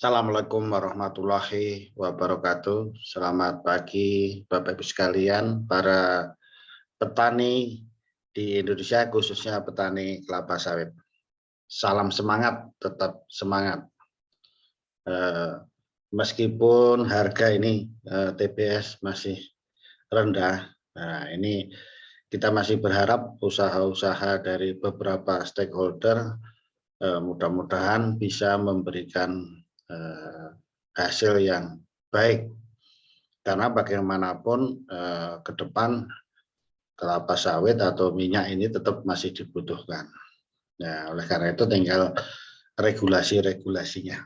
Assalamualaikum warahmatullahi wabarakatuh. Selamat pagi, Bapak Ibu sekalian, para petani di Indonesia, khususnya petani kelapa sawit. Salam semangat, tetap semangat. Meskipun harga ini TBS masih rendah, nah ini kita masih berharap usaha-usaha dari beberapa stakeholder mudah-mudahan bisa memberikan hasil yang baik, karena bagaimanapun ke depan kelapa sawit atau minyak ini tetap masih dibutuhkan. Nah, oleh karena itu tinggal regulasi-regulasinya.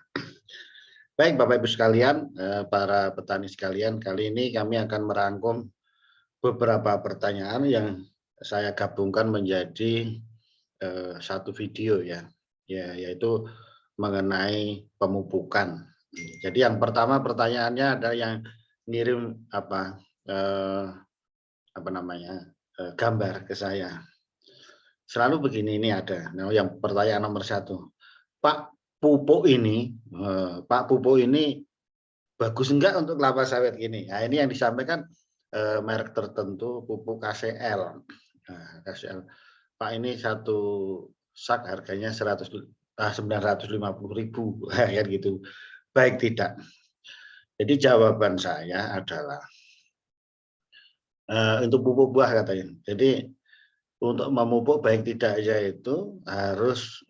Baik Bapak Ibu sekalian, para petani sekalian, kali ini kami akan merangkum beberapa pertanyaan yang saya gabungkan menjadi satu video yaitu mengenai pemupukan. Jadi yang pertama pertanyaannya ada yang ngirim gambar ke saya. Selalu begini, ini ada. Nah, yang pertanyaan nomor 1, Pak pupuk ini bagus enggak untuk kelapa sawit gini? Nah, ini yang disampaikan merek tertentu, pupuk KCL. Nah, KCL. Pak, ini satu sak harganya 950.000, kan gitu. Baik tidak. Jadi jawaban saya adalah untuk pupuk buah katanya. Jadi untuk memupuk baik tidaknya itu harus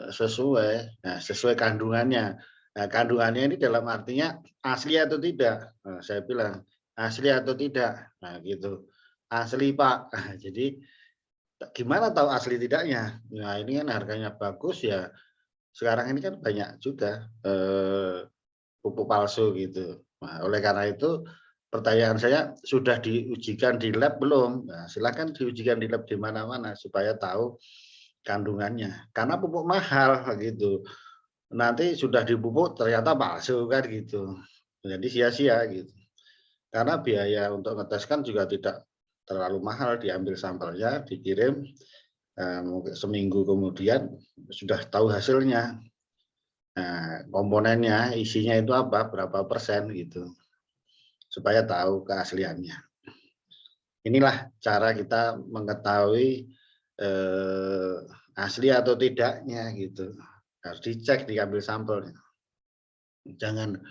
sesuai kandungannya. Nah, kandungannya ini dalam artinya asli atau tidak. Nah, saya bilang asli atau tidak. Nah, gitu. Asli, Pak. Jadi gimana tahu asli tidaknya? Nah, ini kan harganya bagus ya. Sekarang ini kan banyak juga pupuk palsu gitu. Nah, oleh karena itu pertanyaan saya, sudah diujikan di lab belum? Nah, silakan diujikan di lab di mana-mana supaya tahu kandungannya. Karena pupuk mahal gitu. Nanti sudah dipupuk ternyata palsu kan gitu. Jadi sia-sia gitu. Karena biaya untuk ngetes kan juga tidak terlalu mahal, diambil sampelnya, dikirim, mungkin seminggu kemudian sudah tahu hasilnya. Nah, komponennya, isinya itu apa, berapa persen gitu, supaya tahu keasliannya. Inilah cara kita mengetahui asli atau tidaknya gitu. Harus dicek, diambil sampelnya. Jangan,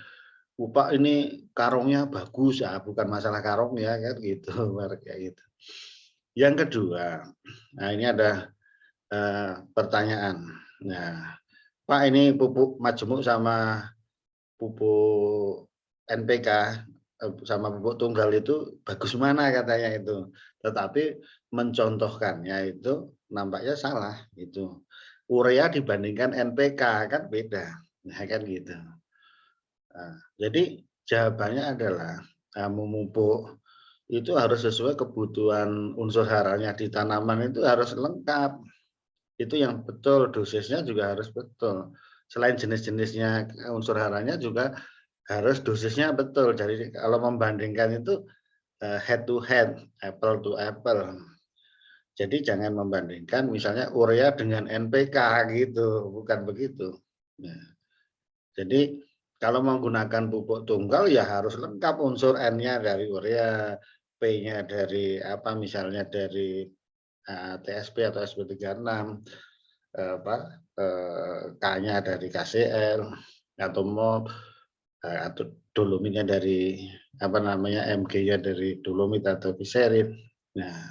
Pak ini karungnya bagus ya, bukan masalah karung ya kan gitu, kayak gitu. Yang kedua, nah ini ada pertanyaan. Nah, Pak ini pupuk majemuk sama pupuk NPK sama pupuk tunggal itu bagus mana katanya itu. Tetapi mencontohkannya itu nampaknya salah itu. Urea dibandingkan NPK kan beda. Nah, kan gitu. Nah, jadi jawabannya adalah memupuk itu harus sesuai kebutuhan unsur haranya di tanaman, itu harus lengkap. Itu yang betul, dosisnya juga harus betul. Selain jenis-jenisnya unsur haranya juga harus dosisnya betul. Jadi kalau membandingkan itu head to head, apple to apple. Jadi jangan membandingkan misalnya urea dengan NPK gitu, bukan begitu. Nah, jadi kalau menggunakan pupuk tunggal ya harus lengkap unsur N-nya dari urea, P-nya dari apa misalnya dari TSP atau SP36, K-nya dari KCL, atau MOP, atau dolomitnya dari apa namanya, MG-nya dari dolomit atau gliserin. Nah,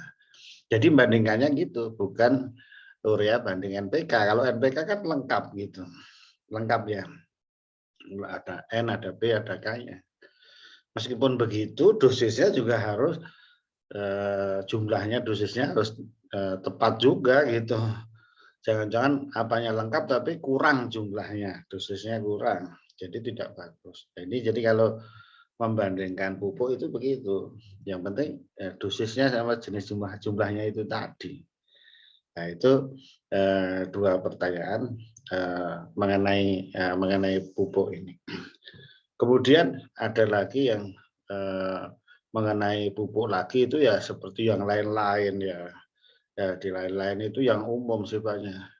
jadi bandingkannya gitu, bukan urea banding NPK. Kalau NPK kan lengkap gitu, lengkap ya. Ada N, ada B, ada K-nya. Meskipun begitu, dosisnya juga harus jumlahnya, dosisnya harus tepat juga gitu. Jangan-jangan apanya lengkap tapi kurang jumlahnya, dosisnya kurang, jadi tidak bagus. Jadi kalau membandingkan pupuk itu begitu, yang penting dosisnya sama jenis jumlahnya itu tadi. Nah, itu dua pertanyaan mengenai pupuk ini. Kemudian ada lagi yang mengenai pupuk lagi, itu ya seperti yang lain-lain ya. Di lain-lain itu yang umum sifatnya.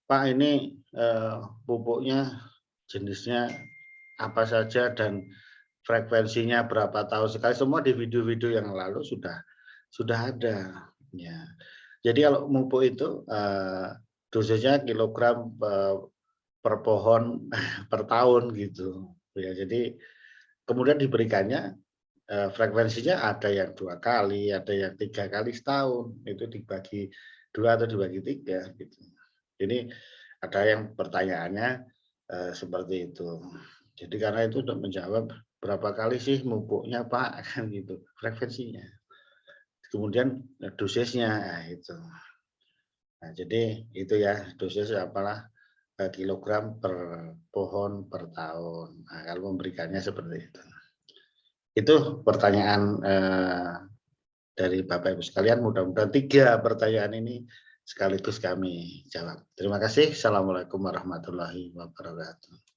Pak ini pupuknya jenisnya apa saja dan frekuensinya berapa tahun sekali, semua di video-video yang lalu sudah ada. Ya. Jadi kalau pupuk itu dosisnya kilogram per pohon per tahun gitu. Ya, jadi kemudian diberikannya frekuensinya ada yang 2 kali, ada yang 3 kali setahun. Itu dibagi 2 atau dibagi 3 gitu. Ini ada yang pertanyaannya seperti itu. Jadi karena itu untuk menjawab berapa kali sih mupuknya Pak kan gitu, frekuensinya. Kemudian dosisnya nah, itu. Nah, jadi itu ya dosis apalah kilogram per pohon per tahun. Nah, kalau memberikannya seperti itu. Itu pertanyaan dari Bapak Ibu sekalian. Mudah-mudahan 3 pertanyaan ini sekaligus kami jawab. Terima kasih. Assalamualaikum warahmatullahi wabarakatuh.